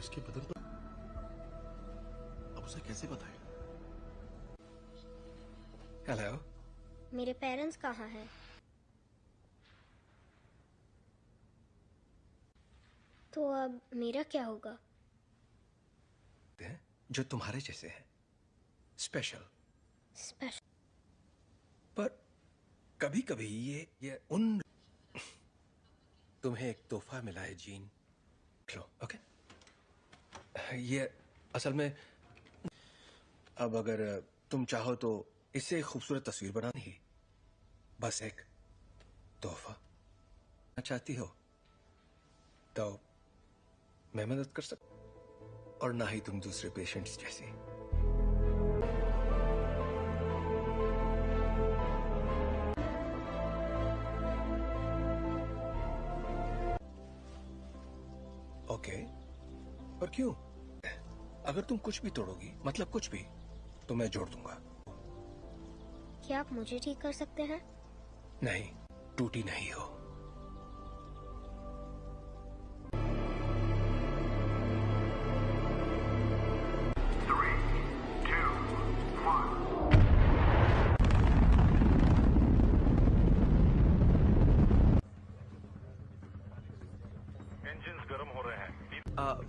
इसके बदन पर अब उसे कैसे बताए? हेलो, मेरे पेरेंट्स कहाँ हैं? तो अब मेरा क्या होगा? जो तुम्हारे जैसे हैं, स्पेशल। पर कभी कभी ये उन तुम्हें एक तोहफा मिला है जीन, लो। ओके, ये असल में अब अगर तुम चाहो तो इससे एक खूबसूरत तस्वीर बनानी ही, बस एक तोहफा चाहती हो तो मैं मदद कर सकता, और ना ही तुम दूसरे पेशेंट्स जैसी। ओके, पर क्यों? अगर तुम कुछ भी तोड़ोगी, मतलब कुछ भी, तो मैं जोड़ दूंगा। क्या आप मुझे ठीक कर सकते हैं? नहीं, टूटी नहीं हो।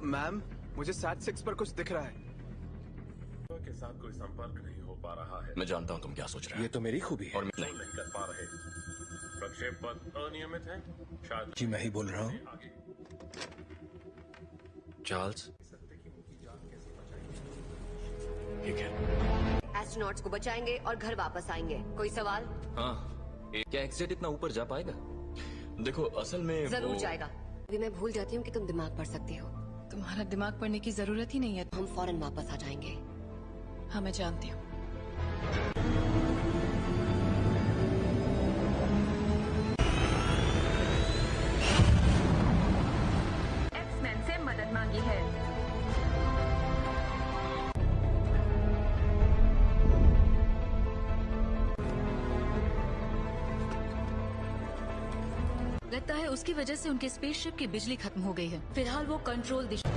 मैम, मुझे SAT-6 पर कुछ दिख रहा है। के साथ कोई संपर्क नहीं हो पा रहा है। मैं जानता हूँ तुम क्या सोच रहे हो। ये तो मेरी खूबी है। और नहीं कर पा रहे। प्रक्षेप पथ अनियमित है। शायद जी मैं ही बोल रहा हूँ। चार्ल्स, ठीक है। एस्ट्रोनॉट्स को बचाएंगे और घर वापस आएंगे। कोई सवाल? हाँ, क्या एक्सजेट इतना ऊपर जा पाएगा? देखो असल में जरूर जाएगा। अभी मैं भूल जाती हूँ कि तुम दिमाग पढ़ सकती हो। तुम्हारा दिमाग पढ़ने की जरूरत ही नहीं है। हम फौरन वापस आ जाएंगे। हाँ, मैं जानती हूँ। एक्समैन से मदद मांगी है। लगता है उसकी वजह से उनके स्पेसशिप की बिजली खत्म हो गई है। फिलहाल वो कंट्रोल दिशा।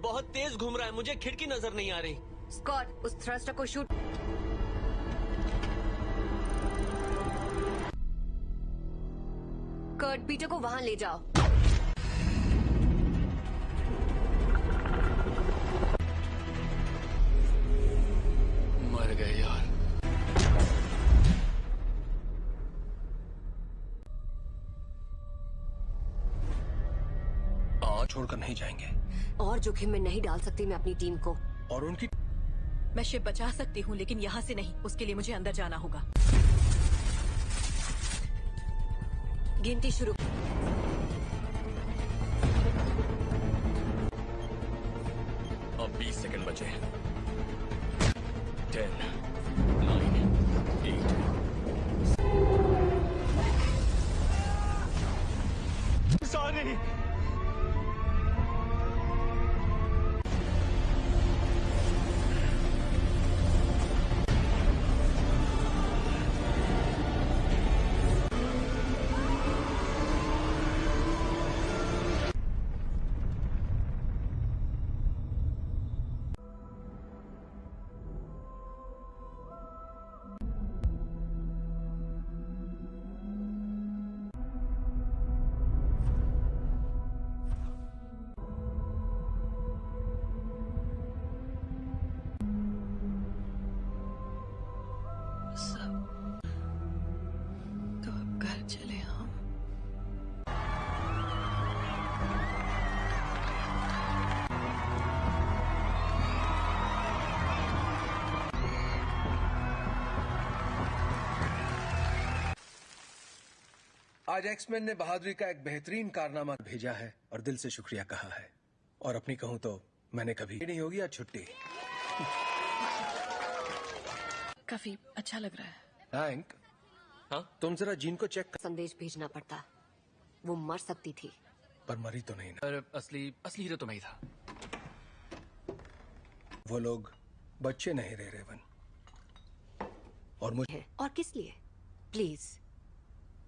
बहुत तेज घूम रहा है, मुझे खिड़की नजर नहीं आ रही। स्कॉट, उस थ्रस्टर को शूट। कर्ट, पीटर को वहां ले जाओ। मर गए यार। छोड़कर नहीं जाएंगे। और जोखिम में नहीं डाल सकती मैं अपनी टीम को। और उनकी मैं शिप बचा सकती हूँ, लेकिन यहाँ से नहीं। उसके लिए मुझे अंदर जाना होगा। गिनती शुरू। अब 20 सेकंड बचे। 10, 9, 8। सॉरी। तो अब घर चले हम। आज एक्समैन ने बहादुरी का एक बेहतरीन कारनामा भेजा है और दिल से शुक्रिया कहा है। और अपनी कहूं तो मैंने कभी नहीं होगी आज छुट्टी। काफी अच्छा लग रहा है। हैंक, हाँ? तुम जरा जीन को चेक कर। संदेश भेजना पड़ता, वो मर सकती थी। पर मरी तो नहीं ना। पर असली हीरो तो मैं ही था। वो लोग बच्चे नहीं रहे रेवन, और मुझे है और किस लिए? प्लीज,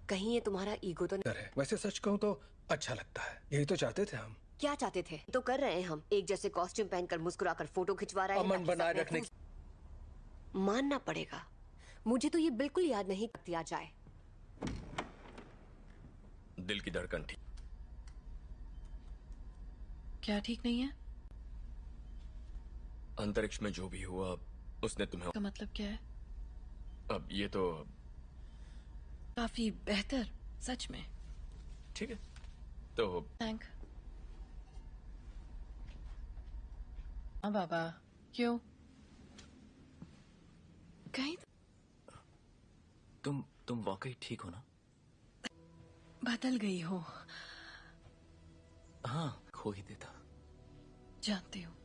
कहीं ये तुम्हारा ईगो तो नहीं? डर है। वैसे सच कहूं तो अच्छा लगता है, यही तो चाहते थे हम। क्या चाहते थे तो कर रहे हैं हम। एक जैसे कॉस्ट्यूम पहनकर मुस्कुराकर फोटो खिंचवा रहे हैं अमन ताकि बनाए सब रखने महफूज- मानना पड़ेगा, मुझे तो ये बिल्कुल याद नहीं दिया जाए। दिल की धड़कन ठीक। क्या ठीक नहीं है? अंतरिक्ष में जो भी हुआ उसने तुम्हें। का मतलब क्या है? अब ये तो काफी बेहतर, सच में। ठीक है तो थैंक। हाँ बाबा, क्यों? कहीं तुम वाकई ठीक हो ना? बदल गई हो, हाँ, खो ही देता। जानती हूँ।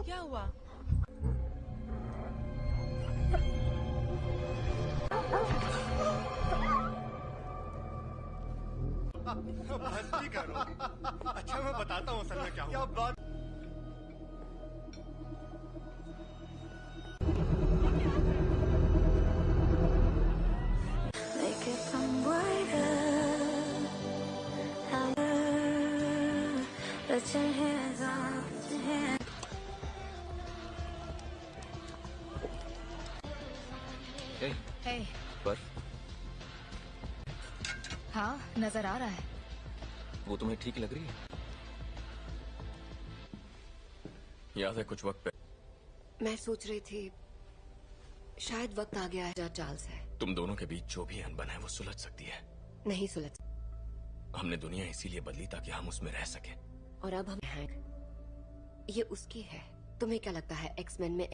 क्या हुआ? मस्ती करो। अच्छा मैं बताता हूँ असल में क्या हुआ। बात Hey, पर हाँ, नजर आ रहा है। वो तुम्हें ठीक लग रही है? याद है कुछ वक्त पहले मैं सोच रही थी शायद वक्त आ गया है। चार्ल्स है, तुम दोनों के बीच जो भी अनबन है वो सुलझ सकती है। नहीं सुलझ। हमने दुनिया इसीलिए बदली ताकि हम उसमें रह सकें। और अब हम हैं, ये उसकी है। तुम्हें क्या लगता है एक्समैन में?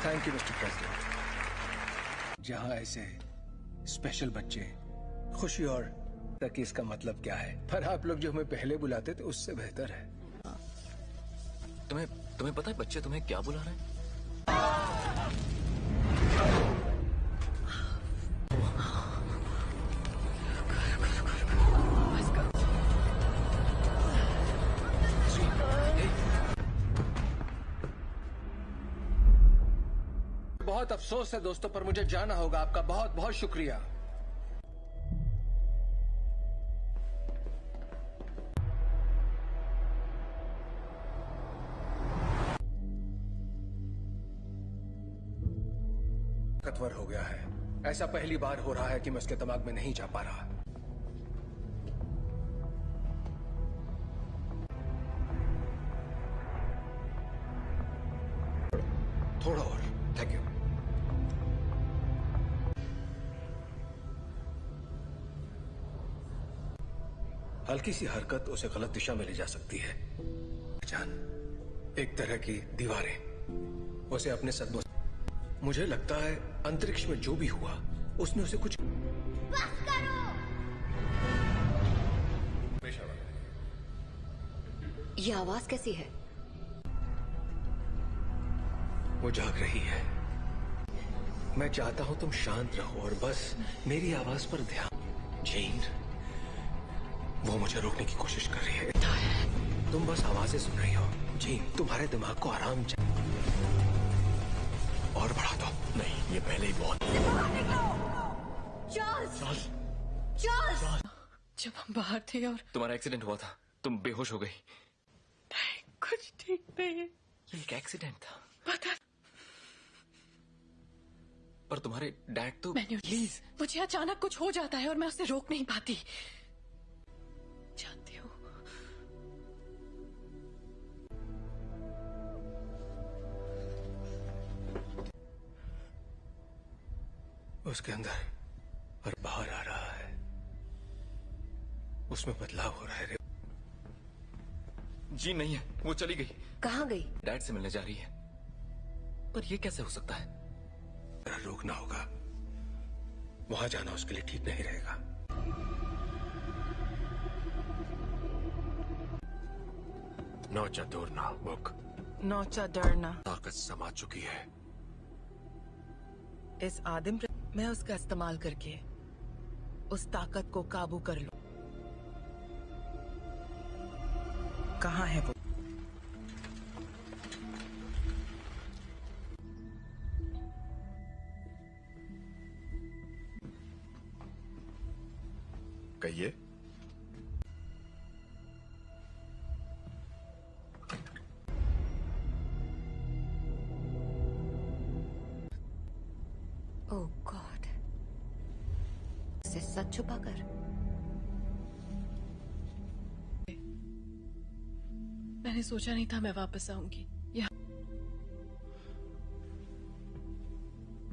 Thank you mister president. जहां ऐसे स्पेशल बच्चे खुशी और तक इसका मतलब क्या है, पर आप लोग जो हमें पहले बुलाते थे उससे बेहतर है। तुम्हें पता है बच्चे तुम्हें क्या बुला रहे हैं? बहुत अफसोस है दोस्तों, पर मुझे जाना होगा। आपका बहुत बहुत शुक्रिया। ताकतवर हो गया है। ऐसा पहली बार हो रहा है कि मैं उसके दिमाग में नहीं जा पा रहा। थोड़ा और। Thank you. हल्की सी हरकत उसे गलत दिशा में ले जा सकती है। जान, एक तरह की दीवारें उसे अपने सदमों। मुझे लगता है अंतरिक्ष में जो भी हुआ उसने उसे कुछ। बस करो। ये आवाज कैसी है? वो जाग रही है। मैं चाहता हूं तुम शांत रहो और बस मेरी आवाज पर ध्यान। जीन, वो मुझे रोकने की कोशिश कर रही है। तुम बस आवाजें सुन रही हो। जीन, तुम्हारे दिमाग को आराम चाहिए। और बढ़ा दो। नहीं, ये पहले ही बहुत। चार्ल्स! चार्ल्स! जब हम बाहर थे और तुम्हारा एक्सीडेंट हुआ था, तुम बेहोश हो गई। कुछ ठीक नहीं है। ये एक एक्सीडेंट था। पता, पर तुम्हारे डैड तो। मैंने प्लीज, मुझे अचानक कुछ हो जाता है और मैं उसे रोक नहीं पाती। जानती हूँ। उसके अंदर पर बाहर आ रहा है, उसमें बदलाव हो रहा है। जी नहीं है, वो चली गई। कहाँ गई? डैड से मिलने जा रही है। पर ये कैसे हो सकता है? रोकना होगा, वहां जाना उसके लिए ठीक नहीं रहेगा। नौचा दौड़ना बुक, नौचा डरना ताकत समा चुकी है। इस आदिम मैं उसका इस्तेमाल करके उस ताकत को काबू कर लूं। कहाँ है वो? कहिए। ओह गॉड, से सच छुपा कर। मैंने सोचा नहीं था मैं वापस आऊंगी यहाँ।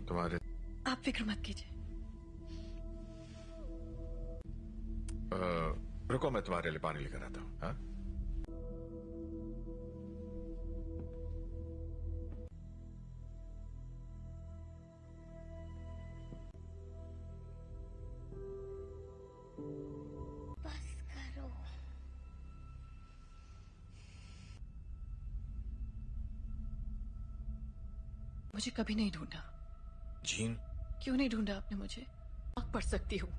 तुम्हारे आप फिक्र मत कीजिए। रुको, मैं तुम्हारे लिए पानी लेकर आता हूँ। हाँ? बस करो। मुझे कभी नहीं ढूंढा। जीन, क्यों नहीं ढूंढा आपने मुझे? आग पढ़ सकती हूँ।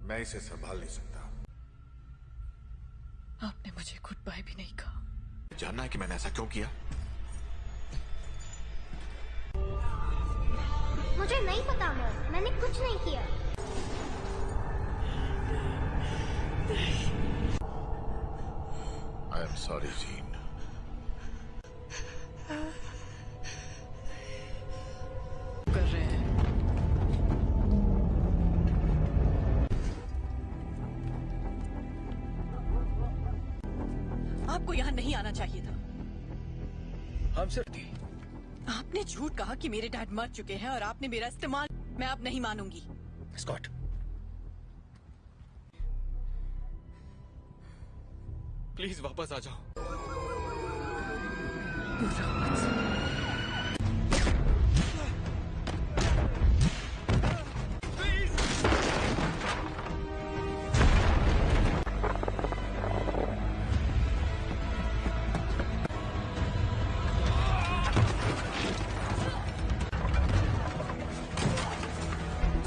मैं इसे संभाल नहीं सकता। आपने मुझे गुड बाय भी नहीं कहा। जानना है कि मैंने ऐसा क्यों किया? मुझे नहीं पता मॉम, मैंने कुछ नहीं किया। I am sorry gene. कर रहे हैं। आपको यहाँ नहीं आना चाहिए था। हम सिर्फ थी। आपने झूठ कहा कि मेरे डैड मर चुके हैं और आपने मेरा इस्तेमाल। मैं अब नहीं मानूंगी। स्कॉट, प्लीज वापस आ जाओ।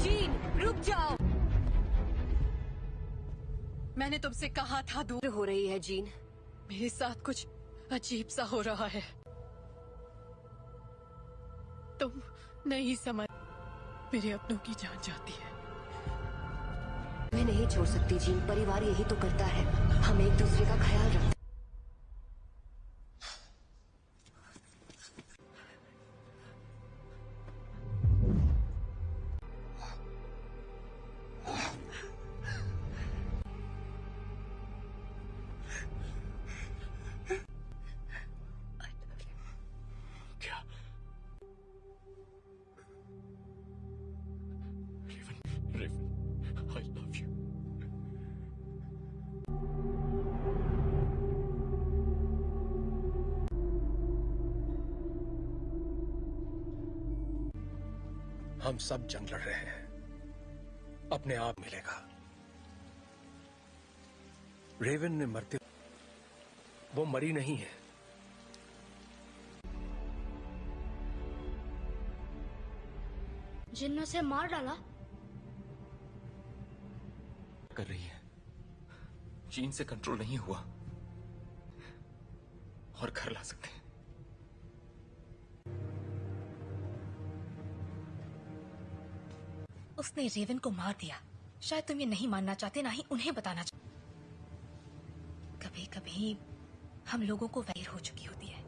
जीन, रुक जाओ। मैंने तुमसे कहा था दूर हो रही है जीन। मेरे साथ कुछ अजीब सा हो रहा है। तुम नहीं समझ। मेरे अपनों की जान जाती है। मैं नहीं छोड़ सकती जीन, परिवार यही तो करता है। हम एक दूसरे का ख्याल रखते। क्या? रेवन, I love you. हम सब जंग लड़ रहे हैं, अपने आप मिलेगा। रेवन ने मरते, वो मरी नहीं है। जिन ने उसे मार डाला। कर रही है। जीन से कंट्रोल नहीं हुआ और घर ला सकते हैं। उसने रेवन को मार दिया। शायद तुम ये नहीं मानना चाहते, ना ही उन्हें बताना चाहते। कभी कभी हम लोगों को वैर हो चुकी होती है।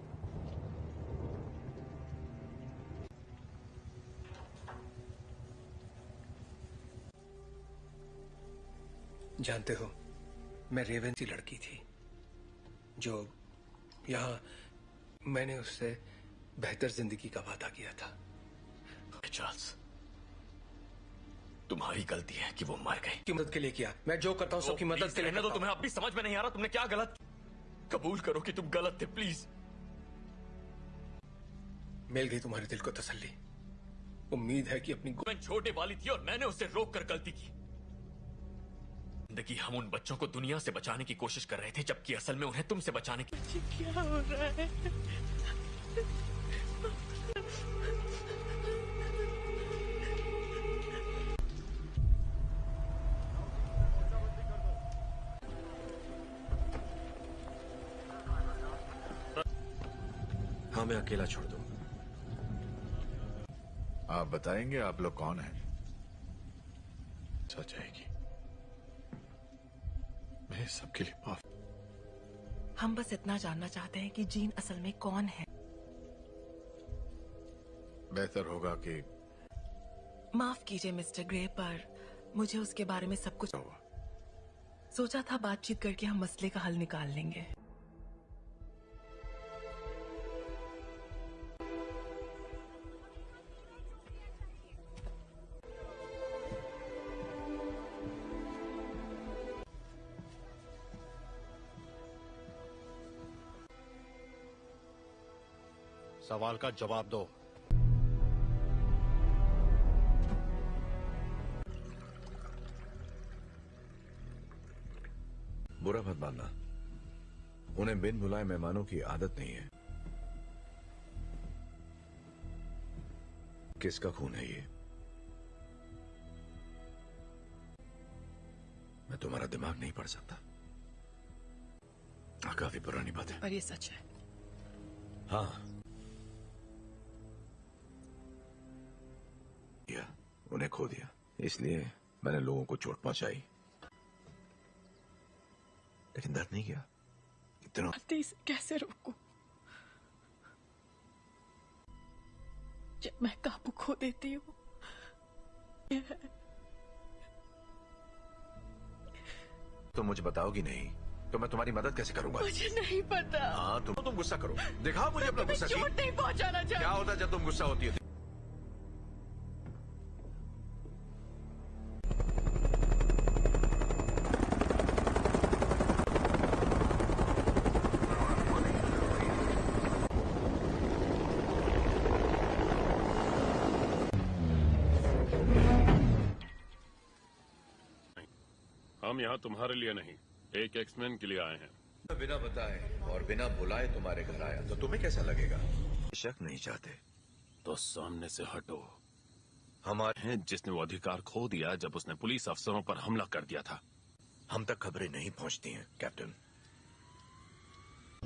जानते हो, मैं रेवन सी लड़की थी जो यहाँ मैंने उससे बेहतर जिंदगी का वादा किया था। चार्ल्स, तुम्हारी गलती है कि वो मर गई। की मदद के लिए किया, मैं जो करता हूँ सबकी मदद के लिए रहने दो, तुम्हें अब भी समझ में नहीं आ रहा तुमने क्या गलत। कबूल करो कि तुम गलत थे प्लीज। मिल गई तुम्हारे दिल को तसल्ली। उम्मीद है कि अपनी मैं छोटे वाली थी और मैंने उसे रोक कर गलती की। जिंदगी हम उन बच्चों को दुनिया से बचाने की कोशिश कर रहे थे, जबकि असल में उन्हें तुमसे बचाने की। क्या हो रहा है? हाँ, मैं अकेला छोड़ दूं। आप बताएंगे आप लोग कौन हैं? सच जाएगी। मैं सबके लिए माफ। हम बस इतना जानना चाहते हैं कि जीन असल में कौन है। बेहतर होगा कि माफ कीजिए मिस्टर ग्रे, पर मुझे उसके बारे में सब कुछ हुआ। सोचा था बातचीत करके हम मसले का हल निकाल लेंगे। सवाल का जवाब दो। बुरा मत मानना, उन्हें बिन बुलाए मेहमानों की आदत नहीं है। किसका खून है ये? मैं तुम्हारा दिमाग नहीं पढ़ सकता। काफी पुरानी बात है, पर ये सच है। हाँ, उन्हें खो दिया, इसलिए मैंने लोगों को चोट पहुंचाई, लेकिन दर्द नहीं किया। इतना इसे कैसे रोकूं? जब मैं काबू खो देती हूँ। तो मुझे बताओगी नहीं तो मैं तुम्हारी मदद कैसे करूंगा? मुझे नहीं पता। हाँ, तुम गुस्सा करो, दिखाओ मुझे अपना गुस्सा। चोट नहीं पहुंचाना चाहिए। क्या होता जब तुम गुस्सा होती है? हम यहाँ तुम्हारे लिए नहीं, एक एक्समैन के लिए आए हैं। बिना बताए और बिना बुलाए तुम्हारे घर आया तो तुम्हें कैसा लगेगा? शक नहीं चाहते तो सामने से हटो। हमारे हैं जिसने वो अधिकार खो दिया जब उसने पुलिस अफसरों पर हमला कर दिया था। हम तक खबरें नहीं पहुंचती हैं कैप्टन।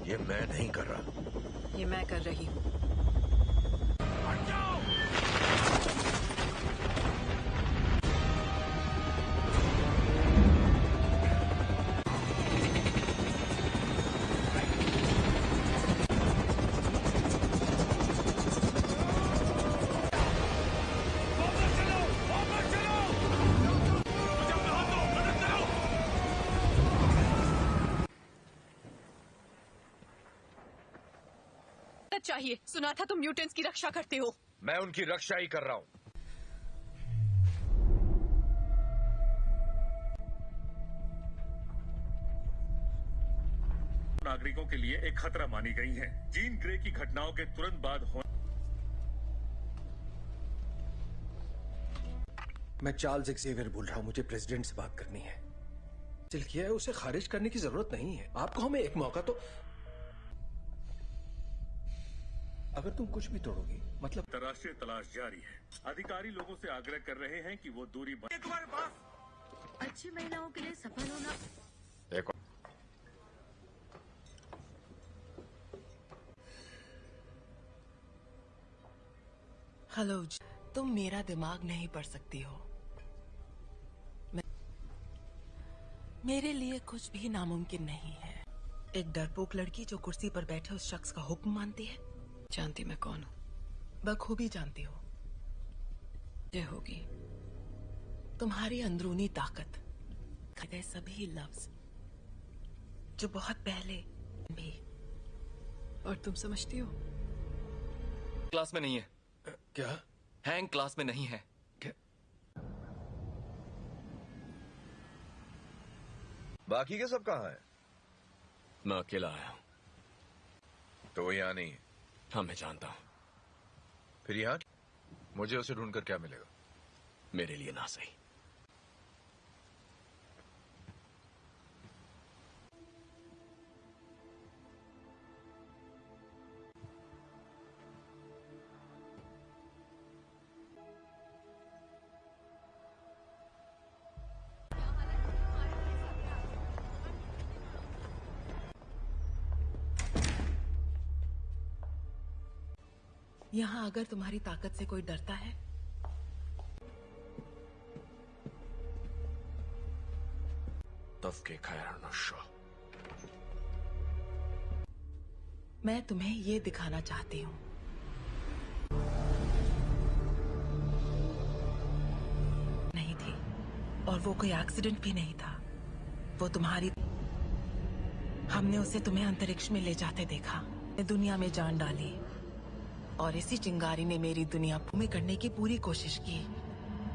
ये मैं नहीं कर रहा, ये मैं कर रही हूँ। चाहिए, सुना था तुम म्यूटेंट्स की रक्षा करते हो। मैं उनकी रक्षा ही कर रहा हूं। नागरिकों के लिए एक खतरा मानी गई हैं। जीन ग्रे की घटनाओं के तुरंत बाद मैं चार्ल्स एक्सेवियर बोल रहा हूँ, मुझे प्रेसिडेंट से बात करनी है। दिल किया है, उसे खारिज करने की जरूरत नहीं है। आपको हमें एक मौका तो। अगर तुम कुछ भी तोड़ोगी मतलब। अंतर्राष्ट्रीय तलाश जारी है। अधिकारी लोगों से आग्रह कर रहे हैं कि वो दूरी तुम्हारे पास। अच्छी महिलाओं के लिए सफल होना। देखो, हेलो, तुम मेरा दिमाग नहीं पढ़ सकती हो। मेरे लिए कुछ भी नामुमकिन नहीं है। एक डरपोक लड़की जो कुर्सी पर बैठे उस शख्स का हुक्म मानती है। जानती मैं कौन हूँ, बखूबी जानती हो। ये होगी तुम्हारी अंदरूनी ताकत, गए सभी लफ्ज जो बहुत पहले भी। और तुम समझती हो क्लास में नहीं है। क्या? हैंग क्लास में नहीं है। बाकी के सब कहाँ हैं? मैं अकेला आया हूं। तो वो यहाँ नहीं है। हाँ, मैं जानता हूं। फिर यहाँ मुझे उसे ढूंढकर क्या मिलेगा? मेरे लिए ना सही। यहाँ अगर तुम्हारी ताकत से कोई डरता है तफके खैर नशा। मैं तुम्हें ये दिखाना चाहती हूँ। नहीं थी, और वो कोई एक्सीडेंट भी नहीं था। वो तुम्हारी, हमने उसे तुम्हें अंतरिक्ष में ले जाते देखा, दुनिया में जान डाली, और इसी चिंगारी ने मेरी दुनिया में करने की पूरी कोशिश की।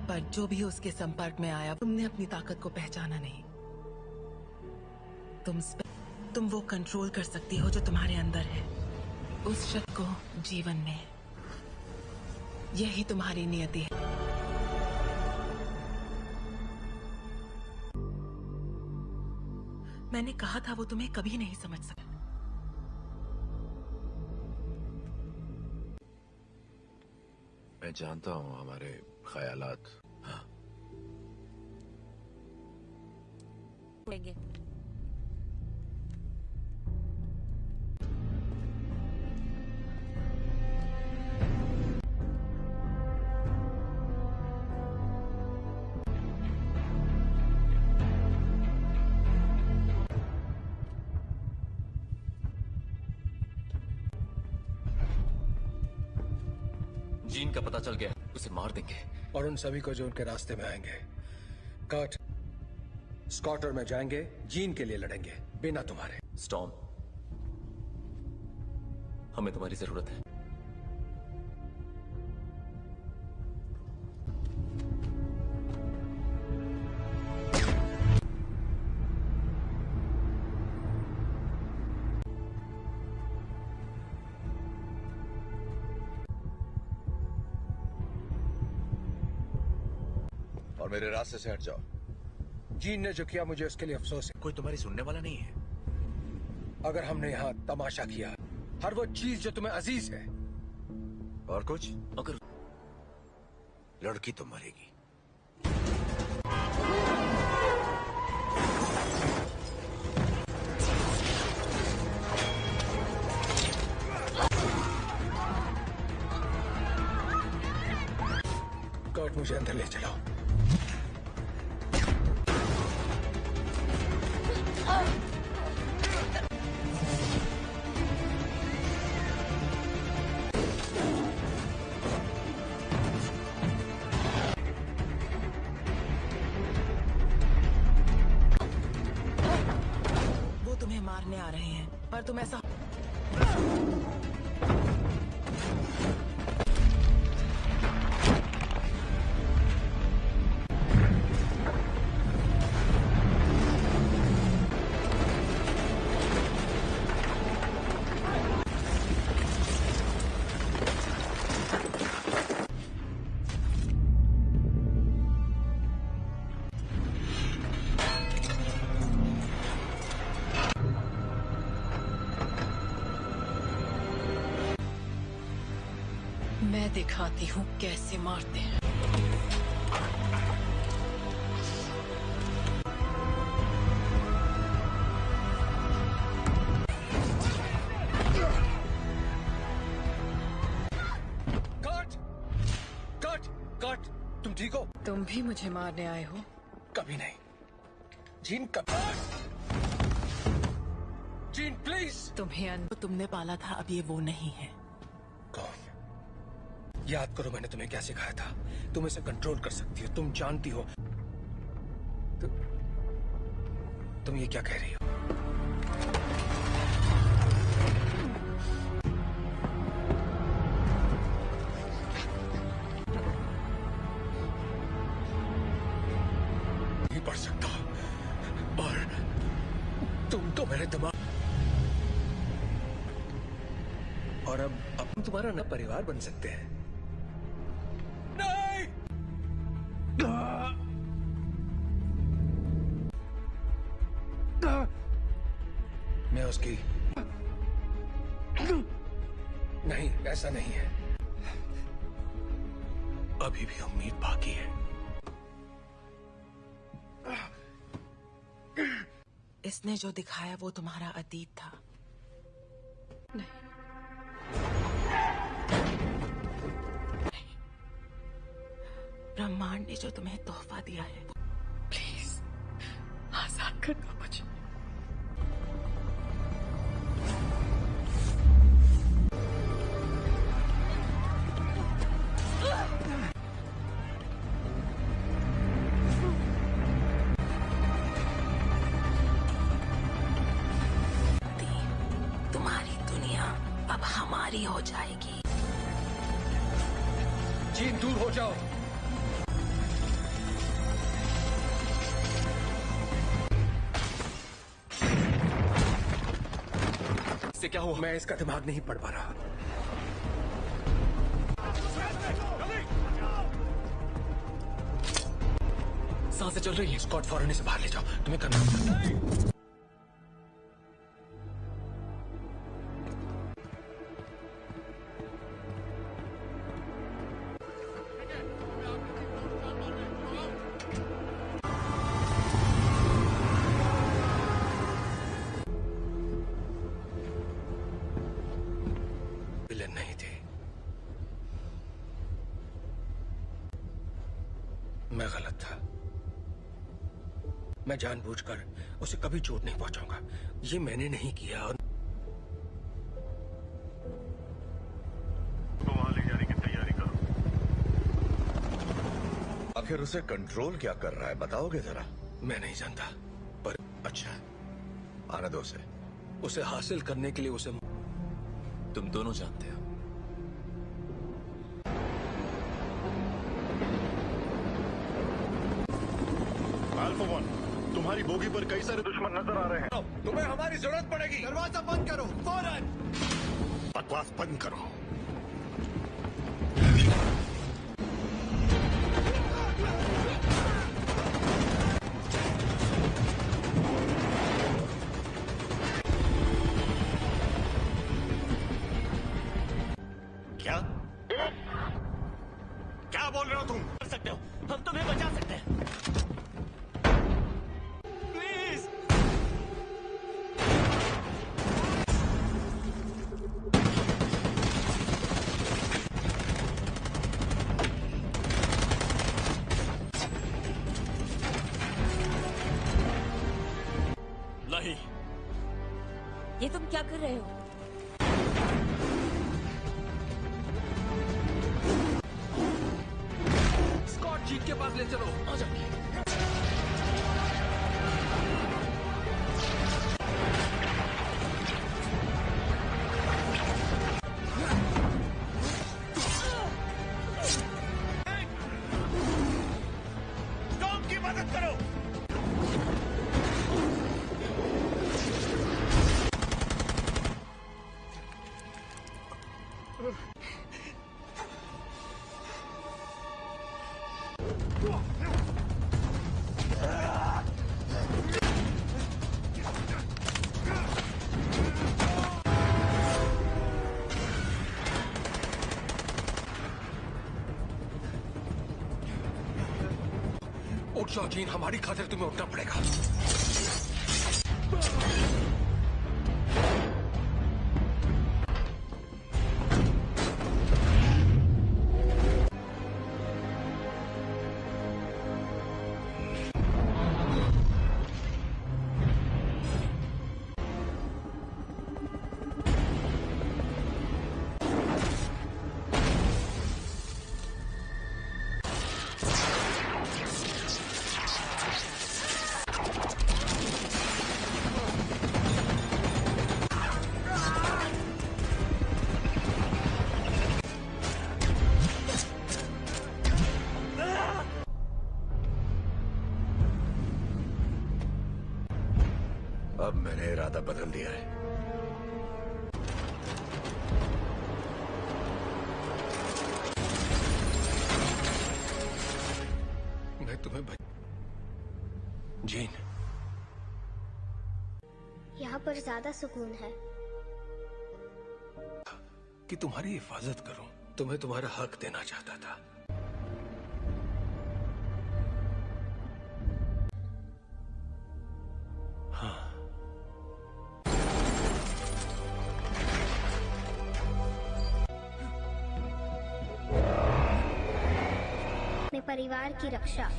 पर जो भी उसके संपर्क में आया, तुमने अपनी ताकत को पहचाना नहीं। तुम वो कंट्रोल कर सकती हो जो तुम्हारे अंदर है, उस शक्ति को जीवन में। यही तुम्हारी नियति है। मैंने कहा था वो तुम्हें कभी नहीं समझ सकता। मैं जानता हूँ हमारे ख्यालात। हाँ। जीन का पता चल गया, उसे मार देंगे। और उन सभी को जो उनके रास्ते में आएंगे। कर्ट, स्कॉट और मैं जाएंगे, जीन के लिए लड़ेंगे, बिना तुम्हारे। स्टॉर्म, हमें तुम्हारी जरूरत है। और मेरे रास्ते से हट जाओ। जीन ने जो किया मुझे उसके लिए अफसोस है। कोई तुम्हारी सुनने वाला नहीं है। अगर हमने यहाँ तमाशा किया, हर वो चीज जो तुम्हें अजीज है, और कुछ, अगर लड़की तो मरेगी। कर्ट, मुझे अंदर ले चलो। वो तुम्हें मारने आ रहे हैं, पर तुम ऐसा मैं दिखाती हूँ कैसे मारते हैं। कर्ट, तुम ठीक हो? तुम भी मुझे मारने आए हो? कभी नहीं। Gene, gene please. तुम्हें तुमने पाला था, अब ये वो नहीं है। कौन? याद करो मैंने तुम्हें क्या सिखाया था। तुम इसे कंट्रोल कर सकती हो, तुम जानती हो। तुम ये क्या कह रही हो? नहीं पढ़ सकता, और और अब हम तुम्हारा नया परिवार बन सकते हैं। नहीं! मैं उसकी नहीं, ऐसा नहीं है। अभी भी उम्मीद बाकी है। इसने जो दिखाया वो तुम्हारा अतीत था। नहीं, ब्रह्मांड ने जो तुम्हें तोहफा दिया है। प्लीज आजाद कर दो मुझे। तुम्हारी दुनिया अब हमारी हो जाएगी। जीन, दूर हो जाओ। इससे क्या हुआ? मैं इसका दिमाग नहीं पढ़ पा रहा। सांसें चल रही है। स्कॉट, फौरन इसे बाहर ले जाओ। तुम्हें करना होगा। विलेन नहीं थे। मैं गलत था। मैं जानबूझकर उसे कभी चोट नहीं पहुंचाऊंगा। ये मैंने नहीं किया। और तो वहां ले जाने की तैयारी करो। आखिर उसे कंट्रोल क्या कर रहा है, बताओगे जरा? मैं नहीं जानता, पर अच्छा, आने दो उसे। उसे हासिल करने के लिए उसे तुम दोनों जानते हो। अल्फा 1, तुम्हारी बोगी पर कई सारे दुश्मन नजर आ रहे हैं। तुम्हें हमारी जरूरत पड़ेगी। दरवाजा बंद करो फौरन। बकवास बंद करो। क्या क्या बोल रहे हो तुम? कर सकते हो, हम तुम्हें बचा सकते हैं। प्लीज। नहीं, ये तुम क्या कर रहे हो? स्कॉट, जीन के पास ले चलो। आ जाइए। टॉम की मदद करो। उठ जाओ जीन, हमारी खातिर तुम्हें उठना पड़ेगा। अब मैंने इरादा बदल दिया है। तुम्हें जीन, यहाँ पर ज्यादा सुकून है। कि तुम्हारी हिफाजत करूं, तुम्हें तुम्हारा हक देना चाहता था। हाँ, अपने परिवार की रक्षा।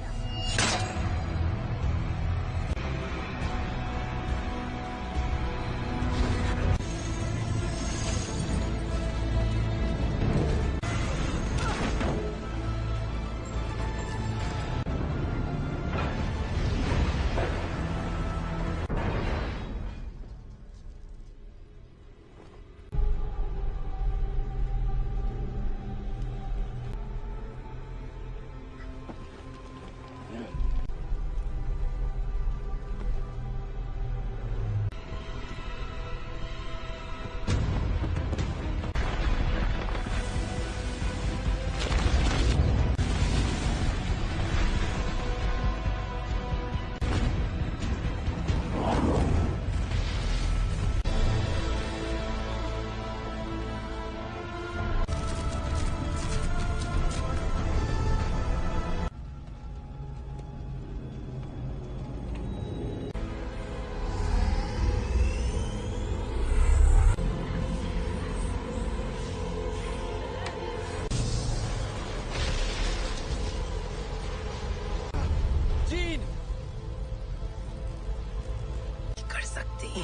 कर सकती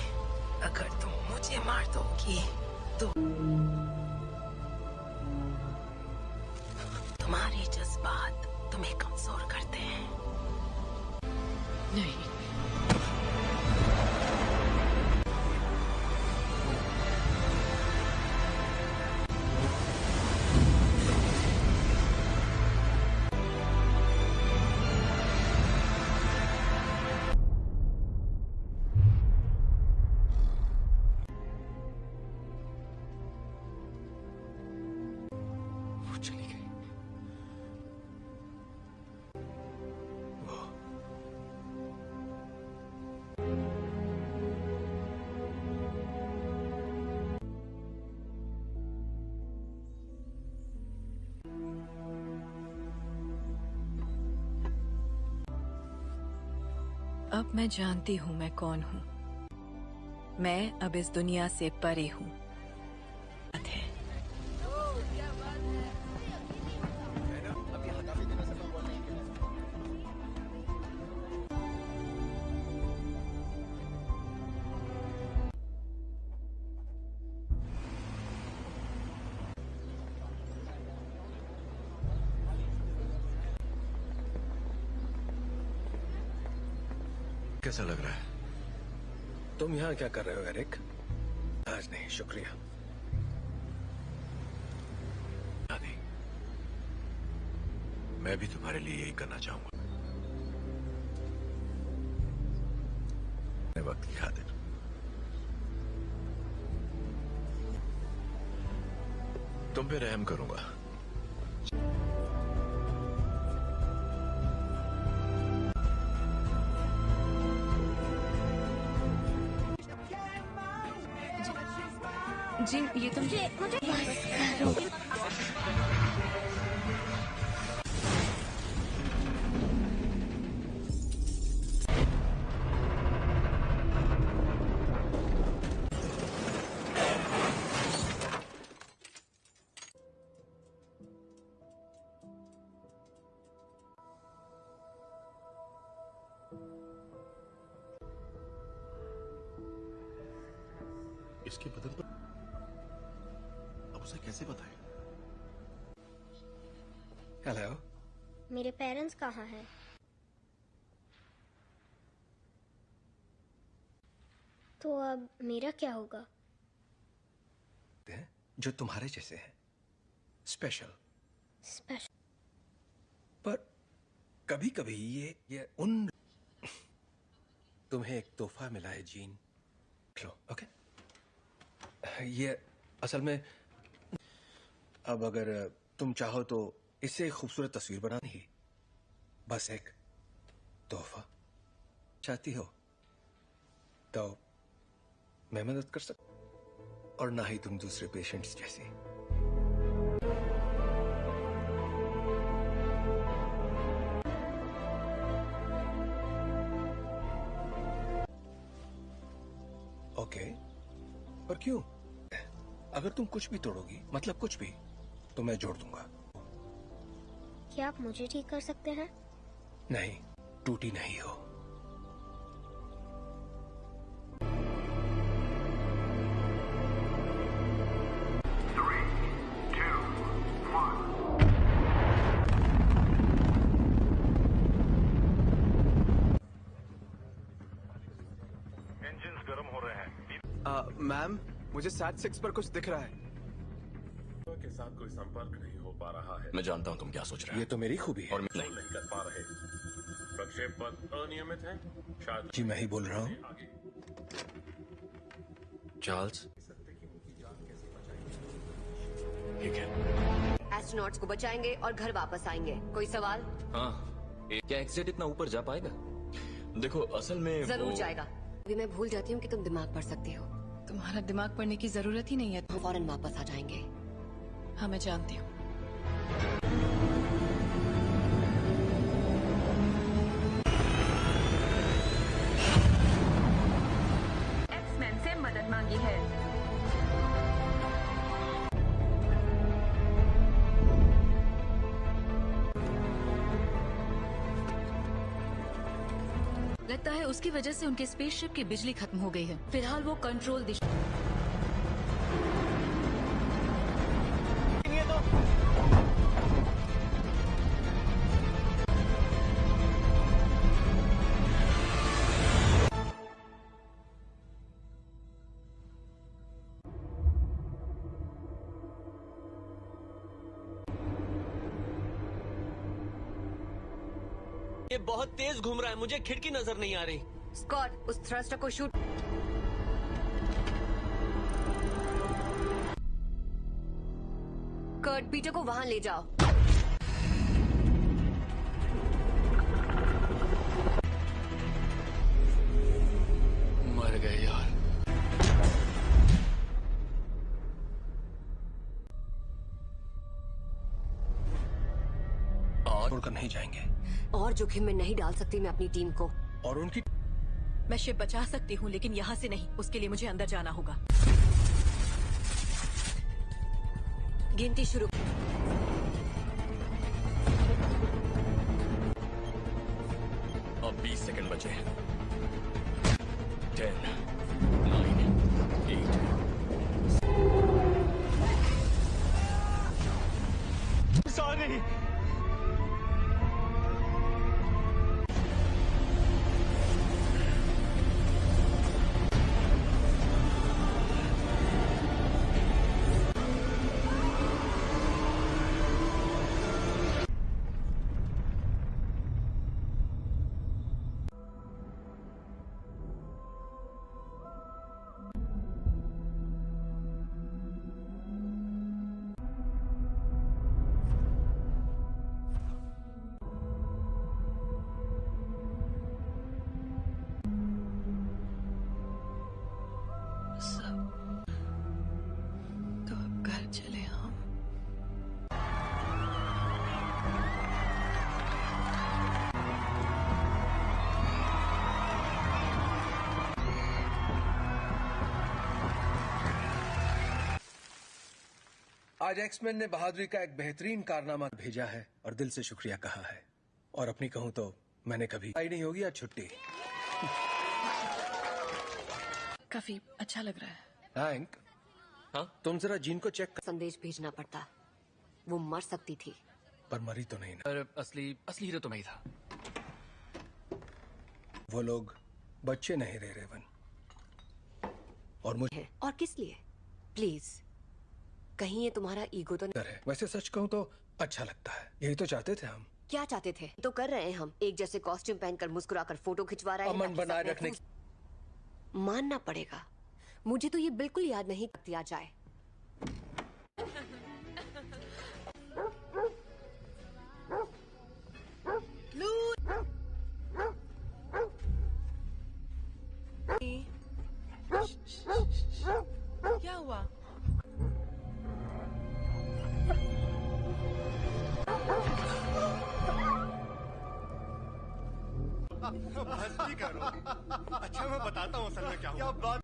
अगर तुम मुझे मार दोगी तो तुम्हारे जज्बात तुम्हें कमजोर करते हैं। नहीं, चली गई। वो अब मैं जानती हूँ मैं कौन हूँ। मैं अब इस दुनिया से परे हूँ। कैसा लग रहा है? तुम यहाँ क्या कर रहे हो एरिक? आज नहीं, शुक्रिया। नहीं, मैं भी तुम्हारे लिए यही करना चाहूंगा। वक्त की खातिर तुम पे रहम करूंगा। जी, ये तुम मुझे इसके बदन पर अब उसे कैसे बताएं? हेलो, मेरे पेरेंट्स कहाँ हैं? तो अब मेरा क्या होगा? जो तुम्हारे जैसे हैं, स्पेशल। पर कभी कभी ये उन तुम्हें एक तोहफा मिला है जीन, लो, ओके? ये असल में अब अगर तुम चाहो तो इससे एक खूबसूरत तस्वीर बनानी ही, बस एक तोहफा चाहती हो तो मैं मदद कर सकता, और ना ही तुम दूसरे पेशेंट्स जैसी। ओके, पर क्यों? अगर तुम कुछ भी तोड़ोगी, मतलब कुछ भी, तो मैं जोड़ दूंगा। क्या आप मुझे ठीक कर सकते हैं? नहीं, टूटी नहीं हो। इंजन्स गर्म हो रहे हैं। मैम, मुझे सैट 6 पर कुछ दिख रहा है। के साथ कोई संपर्क नहीं हो पा रहा है। मैं जानता हूँ तुम क्या सोच रहे हो। ये तो मेरी खूबी है। और नहीं कर पा रहे। प्रक्षेप पथ अनियमित है। शायद जी मैं ही बोल रहा हूँ। चार्ल्स, ठीक है। एस्ट्रोनॉट्स को बचाएंगे और घर वापस आएंगे। कोई सवाल? हाँ, क्या एक्सेट इतना ऊपर जा पाएगा? देखो असल में जरूर जाएगा। अभी मैं भूल जाती हूँ कि तुम दिमाग पढ़ सकती हो। तुम्हारा दिमाग पढ़ने की जरूरत ही नहीं है। हम फौरन वापस आ जाएंगे। हाँ, मैं जानती हूँ। एक्समैन से मदद मांगी है। लगता है उसकी वजह से उनके स्पेसशिप की बिजली खत्म हो गई है। फिलहाल वो कंट्रोल दिशा ये बहुत तेज घूम रहा है, मुझे खिड़की नजर नहीं आ रही। स्कॉट, उस थ्रस्टर को शूट। कर्ट, पीटर को वहां ले जाओ। मर गए यार। और छोड़कर नहीं जाएंगे। और जोखिम में नहीं डाल सकती मैं अपनी टीम को। और उनकी मैं शिप बचा सकती हूँ, लेकिन यहाँ से नहीं। उसके लिए मुझे अंदर जाना होगा। गिनती शुरू। अब 20 सेकंड बचे हैं। 10, 9, 8। सॉरी। तो अब घर चले हम। आज एक्समैन ने बहादुरी का एक बेहतरीन कारनामा भेजा है और दिल से शुक्रिया कहा है। और अपनी कहूं तो मैंने कभी आई नहीं होगी आज छुट्टी। काफी अच्छा लग रहा है। हैंक, हाँ? तुम जरा जीन को चेक कर। संदेश भेजना पड़ता। वो मर सकती थी। पर मरी तो नहीं ना। पर असली हीरो तो मैं ही था। वो लोग बच्चे नहीं रहे रेवन। और मुझे और किस लिए? प्लीज, कहीं ये तुम्हारा ईगो तो नहीं है। वैसे सच कहूं तो अच्छा लगता है। यही तो चाहते थे हम। क्या चाहते थे तो कर रहे हैं हम। एक जैसे कॉस्ट्यूम पहनकर मुस्कुराकर फोटो खिंचवा रहे हैं। अमन बनाए रखने मानना पड़ेगा, मुझे तो ये बिल्कुल याद नहीं दिया जाए। अच्छा मैं बताता हूँ असल में क्या हुआ। बात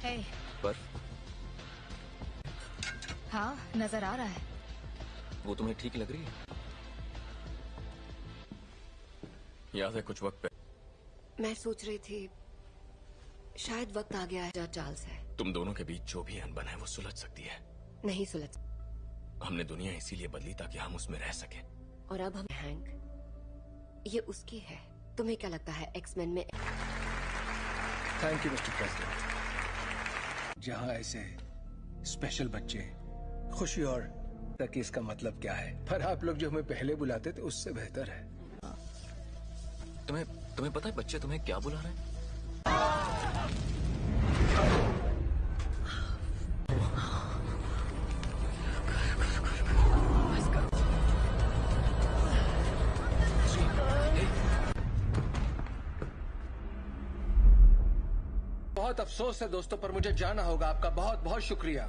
Hey. बर्फ हाँ, नजर आ रहा है। वो तुम्हें ठीक लग रही है? याद है कुछ वक्त मैं सोच रही थी शायद वक्त आ गया है जहाँ चार्ल्स है। तुम दोनों के बीच जो भी अनबन है वो सुलझ सकती है। नहीं सुलझ। हमने दुनिया इसीलिए बदली ताकि हम उसमें रह सकें। और अब हम हैंक, ये उसकी है। तुम्हें क्या लगता है एक्समैन में? Thank you mister president. जहाँ ऐसे स्पेशल बच्चे खुशी और तक इसका मतलब क्या है, पर आप लोग जो हमें पहले बुलाते थे उससे बेहतर है। तुम्हें पता है बच्चे तुम्हें क्या बुला रहे हैं? बहुत अफसोस है दोस्तों, पर मुझे जाना होगा। आपका बहुत बहुत शुक्रिया।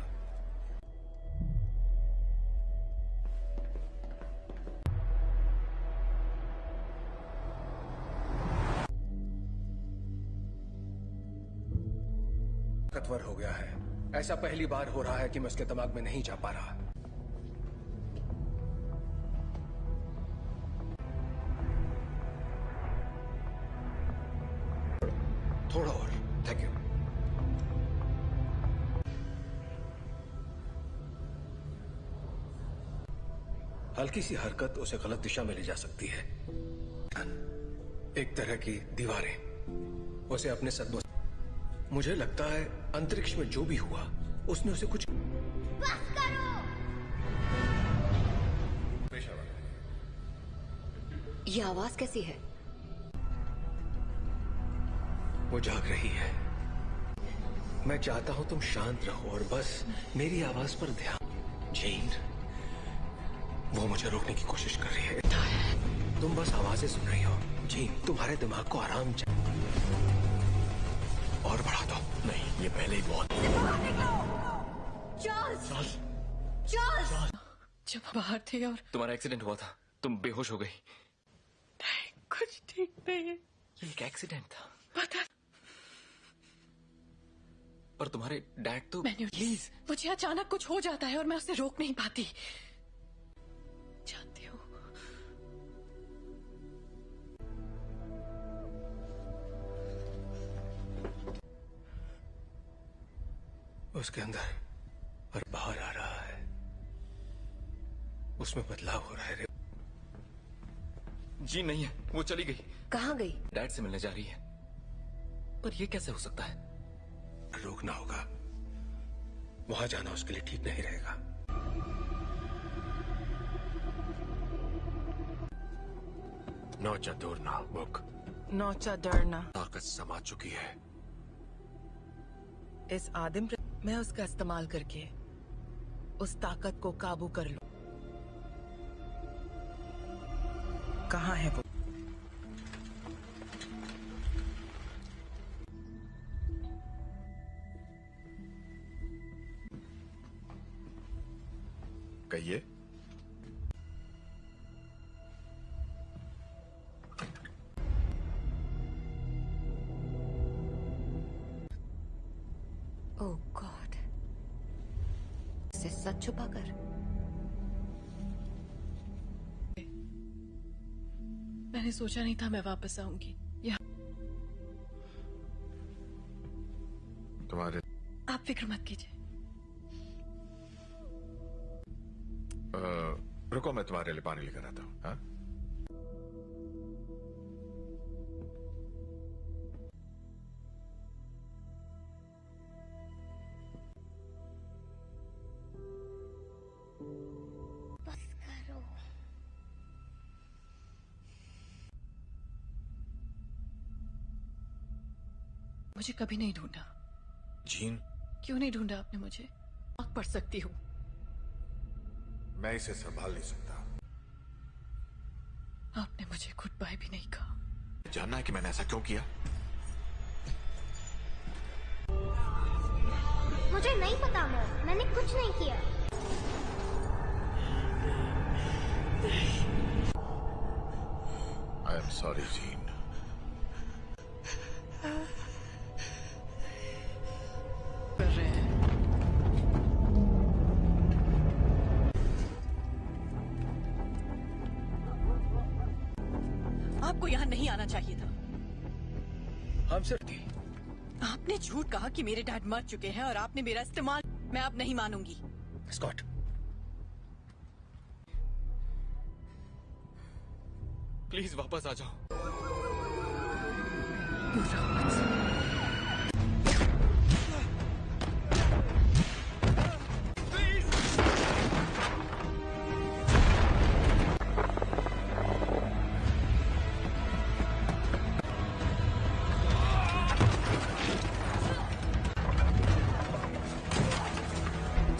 ताकतवर हो गया है। ऐसा पहली बार हो रहा है कि मैं उसके दिमाग में नहीं जा पा रहा। थोड़ा और। Thank you. हल्की सी हरकत उसे गलत दिशा में ले जा सकती है। एक तरह की दीवारें उसे अपने सदमों। मुझे लगता है अंतरिक्ष में जो भी हुआ उसने उसे कुछ। बस करो। ये आवाज कैसी है? वो जाग रही है। मैं चाहता हूं तुम शांत रहो और बस मेरी आवाज पर ध्यान। जीन, वो मुझे रोकने की कोशिश कर रही है। तुम बस आवाजें सुन रही हो। जीन, तुम्हारे दिमाग को आराम चाहिए। और बढ़ा दो। नहीं, ये पहले ही बहुत। चार्ल्स! चार्ल्स! जब बाहर थे और तुम्हारा एक्सीडेंट हुआ था, तुम बेहोश हो गई। कुछ ठीक नहीं है। ये एक एक्सीडेंट था। पता। पर तुम्हारे डैड तो। प्लीज, मुझे अचानक कुछ हो जाता है और मैं उसे रोक नहीं पाती। जानती हूँ। उसके अंदर और बाहर आ रहा है। उसमें बदलाव हो रहा है। जी नहीं है, वो चली गई। कहाँ गई? डैड से मिलने जा रही है। पर ये कैसे हो सकता है? रोकना होगा। वहां जाना उसके लिए ठीक नहीं रहेगा। नौचा दौड़ना बुक। नौचा डरना। ताकत समा चुकी है। इस आदिम मैं उसका इस्तेमाल करके उस ताकत को काबू कर लूं। कहाँ है वो? कहिए। ओह गॉड, इसे सच छुपाकर। मैंने सोचा नहीं था मैं वापस आऊंगी यहाँ। तुम्हारे आप फिक्र मत कीजिए। रुको, मैं तुम्हारे लिए पानी लेकर आता हूँ। हाँ? बस करो। मुझे कभी नहीं ढूंढा। जीन, क्यों नहीं ढूंढा आपने मुझे? आग पड़ सकती हूँ। मैं इसे संभाल नहीं सकता। आपने मुझे गुड बाय भी नहीं कहा। जानना है कि मैंने ऐसा क्यों किया? मुझे नहीं पता मॉम, मैंने कुछ नहीं किया। I am sorry gene. कर रहे हैं। आपको यहाँ नहीं आना चाहिए था। हम सिर्फ थी। आपने झूठ कहा कि मेरे डैड मर चुके हैं और आपने मेरा इस्तेमाल। मैं अब नहीं मानूंगी। स्कॉट, प्लीज वापस आ जाओ।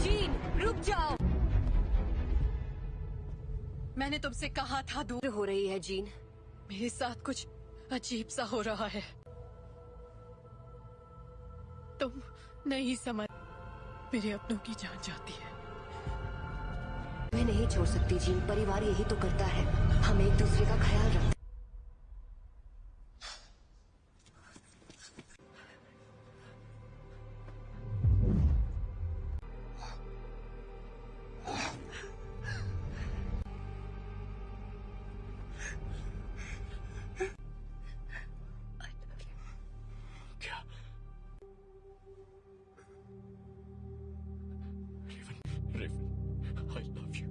जीन, रुक जाओ। मैंने तुमसे कहा था दूर हो रही है जीन। मेरे साथ कुछ अजीब सा हो रहा है। तुम नहीं समझ। मेरे अपनों की जान जाती है। मैं नहीं छोड़ सकती जीन, परिवार यही तो करता है। हम एक दूसरे का ख्याल रखते। क्या? रेवन, I love you.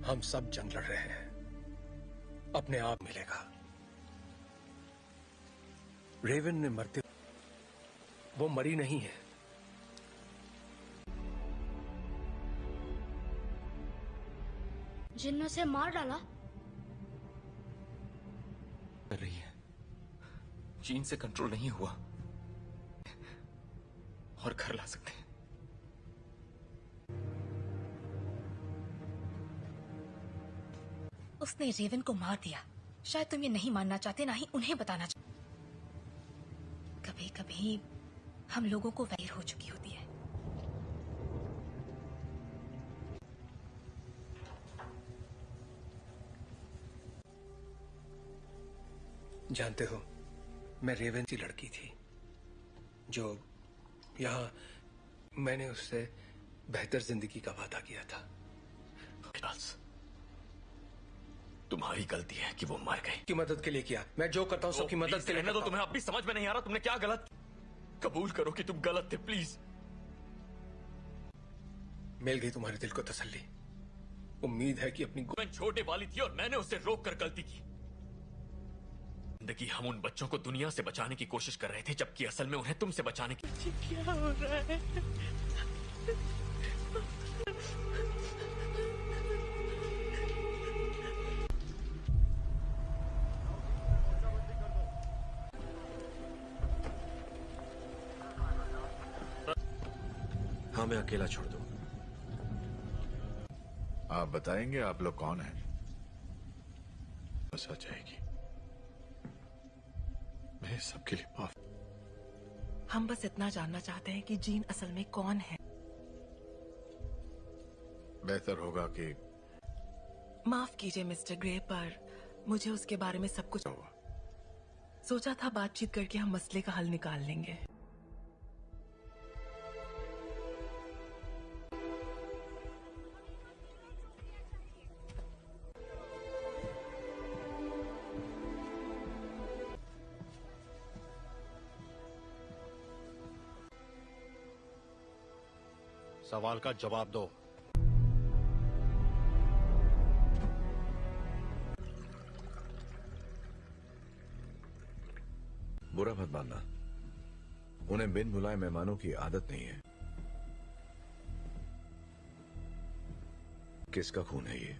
हम सब जंग लड़ रहे हैं, अपने आप मिलेगा। रेवन ने मरते, वो मरी नहीं है। जिन ने उसे मार डाला। कर रही है। जीन से कंट्रोल नहीं हुआ और घर ला सकते हैं। उसने रेवन को मार दिया। शायद तुम ये नहीं मानना चाहते, ना ही उन्हें बताना चाहते। कभी कभी हम लोगों को वैर हो चुकी होती है। जानते हो, मैं रेवन सी लड़की थी जो यहां मैंने उससे बेहतर जिंदगी का वादा किया था। तुम्हारी गलती है कि वो मर गई। की मदद के लिए किया। मैं जो करता हूं सबकी मदद के लिए तो तुम्हें अब भी समझ में नहीं आ रहा तुमने क्या गलत। कबूल करो कि तुम गलत थे प्लीज। मिल गई तुम्हारे दिल को तसल्ली। उम्मीद है कि अपनी मैं छोटे वाली थी और मैंने उसे रोक कर गलती की। जिंदगी हम उन बच्चों को दुनिया से बचाने की कोशिश कर रहे थे, जबकि असल में उन्हें तुमसे बचाने की। क्या हो रहा है? हमें अकेला छोड़ दो। आप बताएंगे आप लोग कौन हैं? बस आ जाएगी। मैं सबके लिए माफ। हम बस इतना जानना चाहते हैं कि जीन असल में कौन है। बेहतर होगा कि माफ कीजिए मिस्टर ग्रे, पर मुझे उसके बारे में सब कुछ हुआ। सोचा था बातचीत करके हम मसले का हल निकाल लेंगे। सवाल का जवाब दो। बुरा मत मानना, उन्हें बिन बुलाए मेहमानों की आदत नहीं है। किसका खून है ये?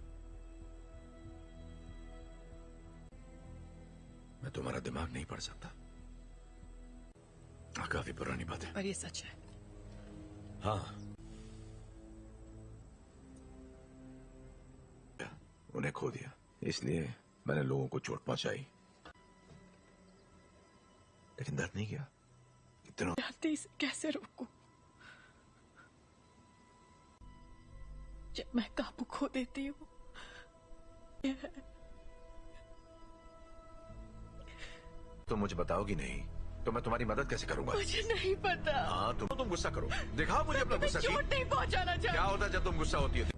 मैं तुम्हारा दिमाग नहीं पढ़ सकता। काफी पुरानी बात है, पर ये सच है। हाँ। उन्हें खो दिया, इसलिए मैंने लोगों को चोट पहुंचाई, लेकिन दर्द नहीं किया। इतना जानती इसे कैसे रोकूं? जब मैं काबू खो देती हूँ, तो मुझे बताओगी नहीं तो मैं तुम्हारी मदद कैसे करूंगा? मुझे नहीं पता। हाँ, तुम गुस्सा करो, दिखाओ मुझे अपना गुस्सा। चोट नहीं पहुंचाना चाहती। क्या होता है जब तुम गुस्सा होती है?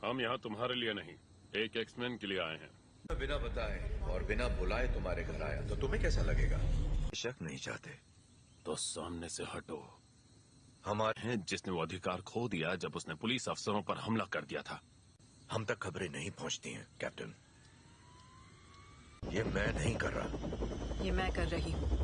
हम यहाँ तुम्हारे लिए नहीं, एक एक्समैन के लिए आए हैं। बिना बताए और बिना बुलाए तुम्हारे घर आया तो तुम्हें कैसा लगेगा? शक नहीं चाहते तो सामने से हटो। हमारे हैं जिसने वो अधिकार खो दिया जब उसने पुलिस अफसरों पर हमला कर दिया था। हम तक खबरें नहीं पहुंचती हैं, कैप्टन। ये मैं नहीं कर रहा, ये मैं कर रही हूँ।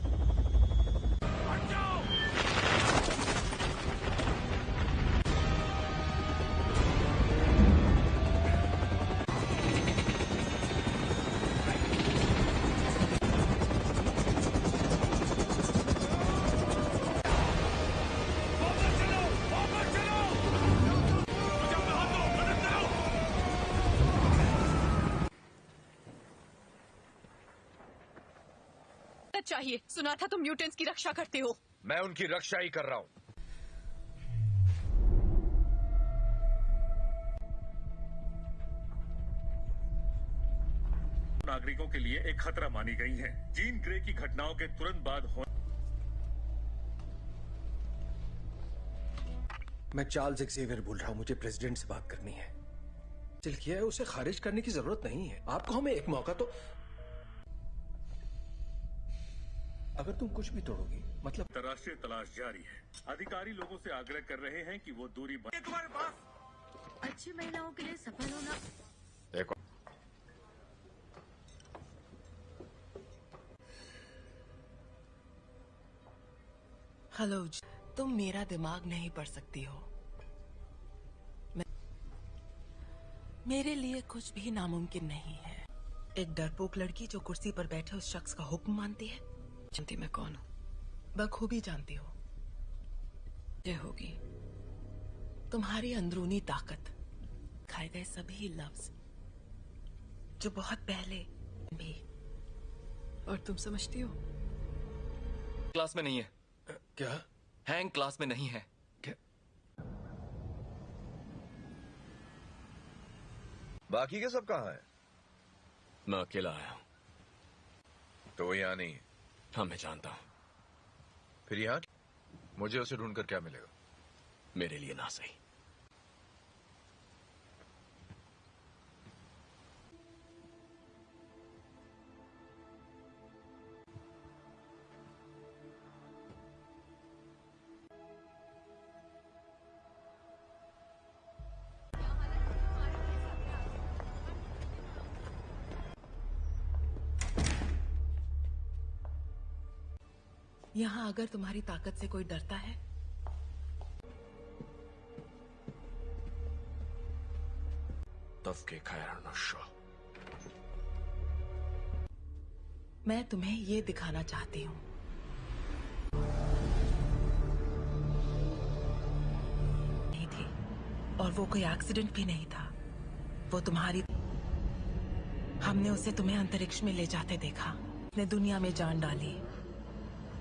चाहिए, सुना था तुम म्यूटेंट्स की रक्षा करते हो। मैं उनकी रक्षा ही कर रहा हूँ। नागरिकों के लिए एक खतरा मानी गई हैं। जीन ग्रे की घटनाओं के तुरंत बाद मैं चार्ल्स एक्सेवियर बोल रहा हूँ, मुझे प्रेसिडेंट से बात करनी है। दिल किया है, उसे खारिज करने की जरूरत नहीं है। आपको हमें एक मौका तो, अगर तुम कुछ भी तोड़ोगी मतलब। अंतर्राष्ट्रीय तलाश जारी है। अधिकारी लोगों से आग्रह कर रहे हैं कि वो दूरी तुम्हारे पास अच्छी महिलाओं के लिए सफल होना। देखो, हेलो, तुम मेरा दिमाग नहीं पढ़ सकती हो। मेरे लिए कुछ भी नामुमकिन नहीं है। एक डरपोक लड़की जो कुर्सी पर बैठे उस शख्स का हुक्म मानती है। जानती मैं कौन हूँ? बखूबी जानती हो। ये होगी तुम्हारी अंदरूनी ताकत, खाए गए सभी लफ्ज जो बहुत पहले भी। और तुम समझती हो? क्लास में नहीं है। क्या? हैंग क्लास में नहीं है। क्या? बाकी के सब कहाँ हैं? मैं अकेला आया हूँ। तो वो यहाँ नहीं है। हाँ, मैं जानता हूँ। फिर यहाँ मुझे उसे ढूंढकर क्या मिलेगा? मेरे लिए ना सही। यहाँ अगर तुम्हारी ताकत से कोई डरता है, तफके खैर नशा। मैं तुम्हें ये दिखाना चाहती हूँ। नहीं थी, और वो कोई एक्सीडेंट भी नहीं था। वो तुम्हारी, हमने उसे तुम्हें अंतरिक्ष में ले जाते देखा। ने दुनिया में जान डाली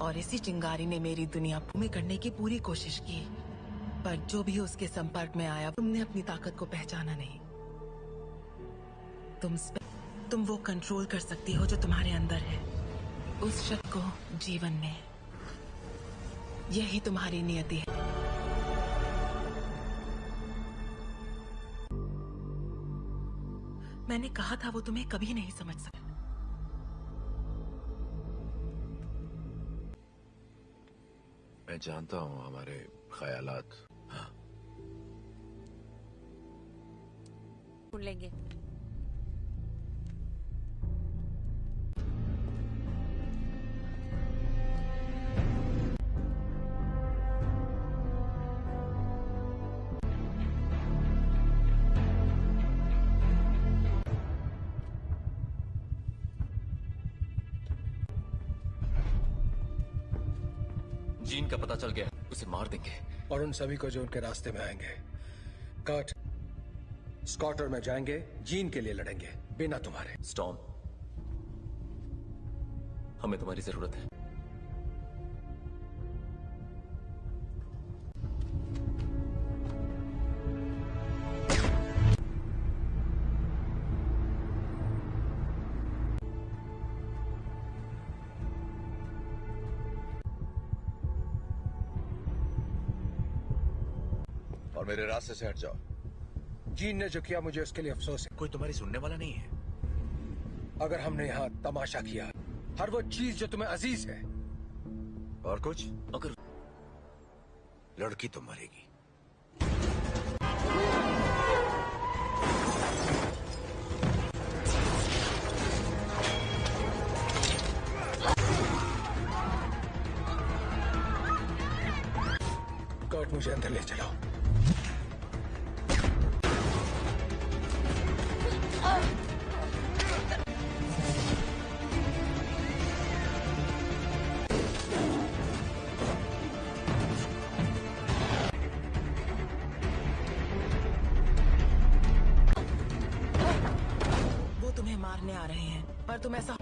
और इसी चिंगारी ने मेरी दुनिया में करने की पूरी कोशिश की, पर जो भी उसके संपर्क में आया, तुमने अपनी ताकत को पहचाना नहीं। तुम वो कंट्रोल कर सकती हो जो तुम्हारे अंदर है, उस शख्स को जीवन में। यही तुम्हारी नियति है। मैंने कहा था वो तुम्हें कभी नहीं समझ सकता। मैं जानता हूँ हमारे ख्यालात। हाँ, ढूंढ लेंगे। जीन का पता चल गया, उसे मार देंगे। और उन सभी को जो उनके रास्ते में आएंगे। कर्ट, स्कॉट और मैं जाएंगे, जीन के लिए लड़ेंगे, बिना तुम्हारे। स्टॉर्म, हमें तुम्हारी जरूरत है। और मेरे रास्ते से हट जाओ। जीन ने जो किया मुझे उसके लिए अफसोस है। कोई तुम्हारी सुनने वाला नहीं है। अगर हमने यहाँ तमाशा किया, हर वो चीज जो तुम्हें अजीज है। और कुछ? अगर लड़की तो मरेगी। कर्ट, मुझे अंदर ले चलो। वो तुम्हें मारने आ रहे हैं, पर तुम ऐसा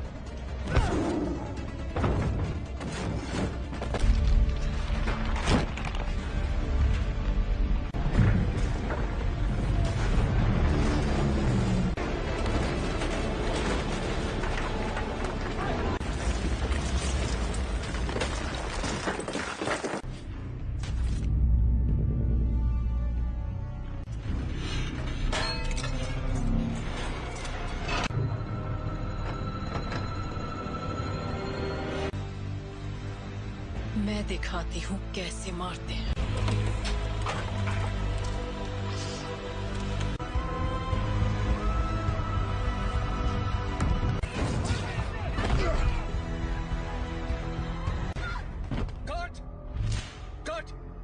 मैं दिखाती हूँ कैसे मारते हैं।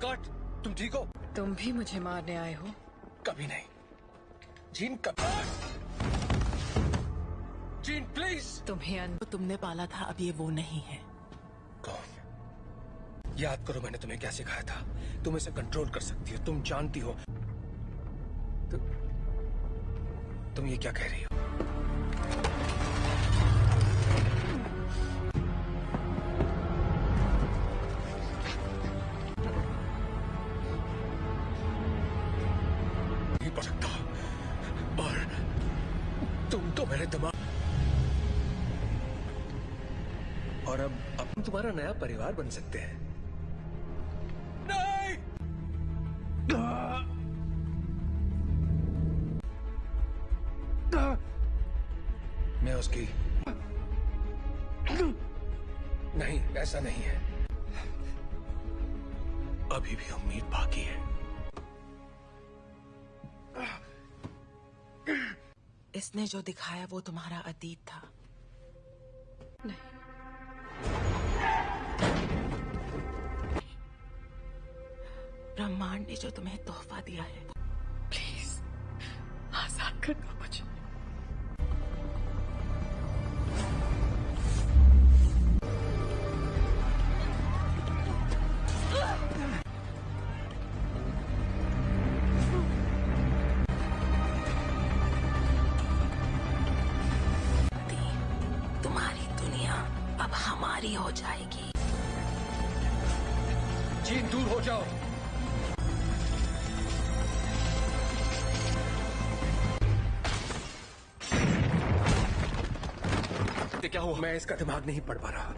कर्ट, तुम ठीक हो? तुम भी मुझे मारने आए हो? कभी नहीं। जीन, कभी। Gene, please. तुम्हें तुमने पाला था, अब ये वो नहीं है। कौन? याद करो मैंने तुम्हें क्या सिखाया था। तुम इसे कंट्रोल कर सकती हो, तुम जानती हो। तुम ये क्या कह रही हो? नहीं पड़ सकता। और तुम तो मेरे दिमाग। और अब हम तुम्हारा नया परिवार बन सकते हैं। नहीं! मैं उसकी नहीं, ऐसा नहीं है। अभी भी उम्मीद बाकी है। इसने जो दिखाया वो तुम्हारा अतीत था। नहीं, ब्रह्मांड ने जो तुम्हें तोहफा दिया है। प्लीज आजाद कर दो मुझे। तुम्हारी दुनिया अब हमारी हो जाएगी। जीन, दूर हो जाओ। क्या हुआ? मैं इसका दिमाग नहीं पढ़ पा रहा।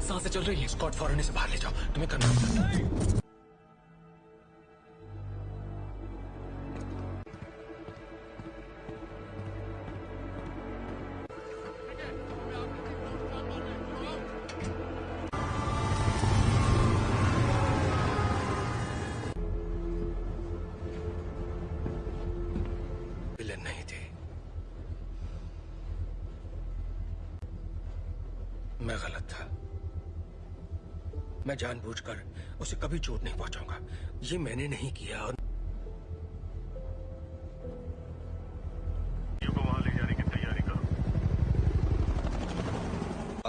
सांसें चल रही है। स्कॉट, फौरन इसे बाहर ले जाओ। तुम्हें करना होगा। विलन नहीं थी। मैं गलत था। मैं जानबूझकर उसे कभी चोट नहीं पहुंचाऊंगा। ये मैंने नहीं किया। और को वहां ले जाने की तैयारी करो।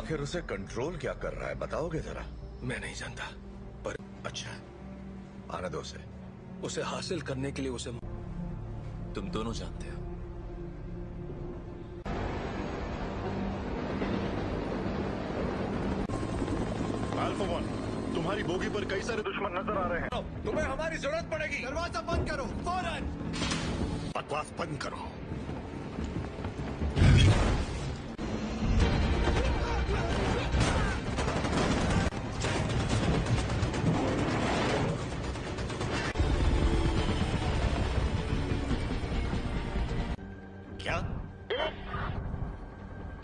आखिर उसे कंट्रोल क्या कर रहा है, बताओगे जरा? मैं नहीं जानता, पर अच्छा, आने दो उसे हासिल करने के लिए उसे तुम दोनों जानते हो। अल्फा 1, तुम्हारी बोगी पर कई सारे दुश्मन नजर आ रहे हैं। तुम्हें हमारी जरूरत पड़ेगी। दरवाजा बंद करो फौरन। बकवास बंद करो।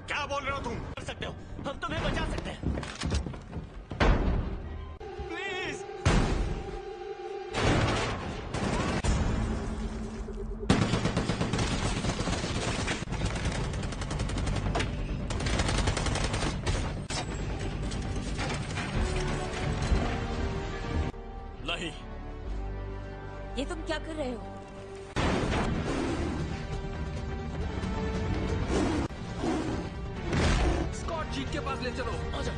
क्या बोल रहे हो तुम? कर सकते हो, हम तुम्हें बचा सकते हैं। प्लीज। नहीं। ये तुम क्या कर रहे हो? स्कॉट जीन के पास ले चलो। आ जाओ।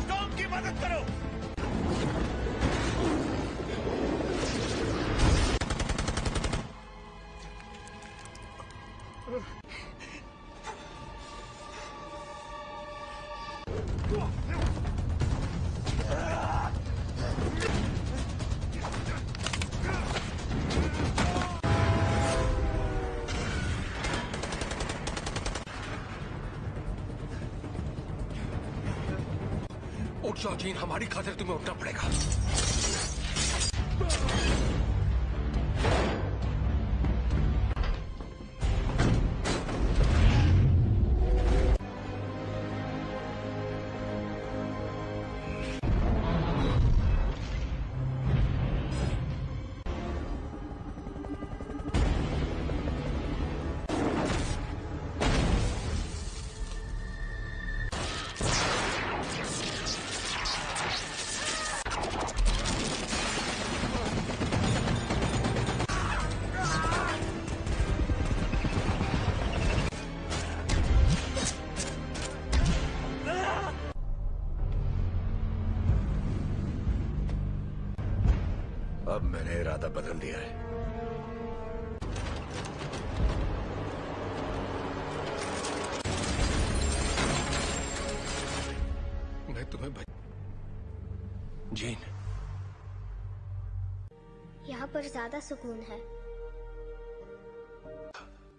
टॉम की मदद करो। उठ जाओ जीन, हमारी खातिर तुम्हें उठना पड़ेगा। अब मैंने इरादा बदल दिया है। मैं तुम्हें जीन, यहाँ पर ज्यादा सुकून है।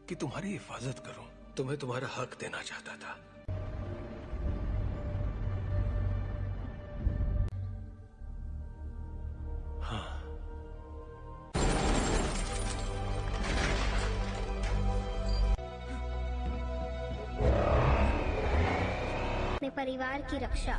कि तुम्हारी हिफाजत करूं, तुम्हें तुम्हारा हक देना चाहता था। हाँ, अपने परिवार की रक्षा।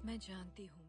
मैं जानती हूँ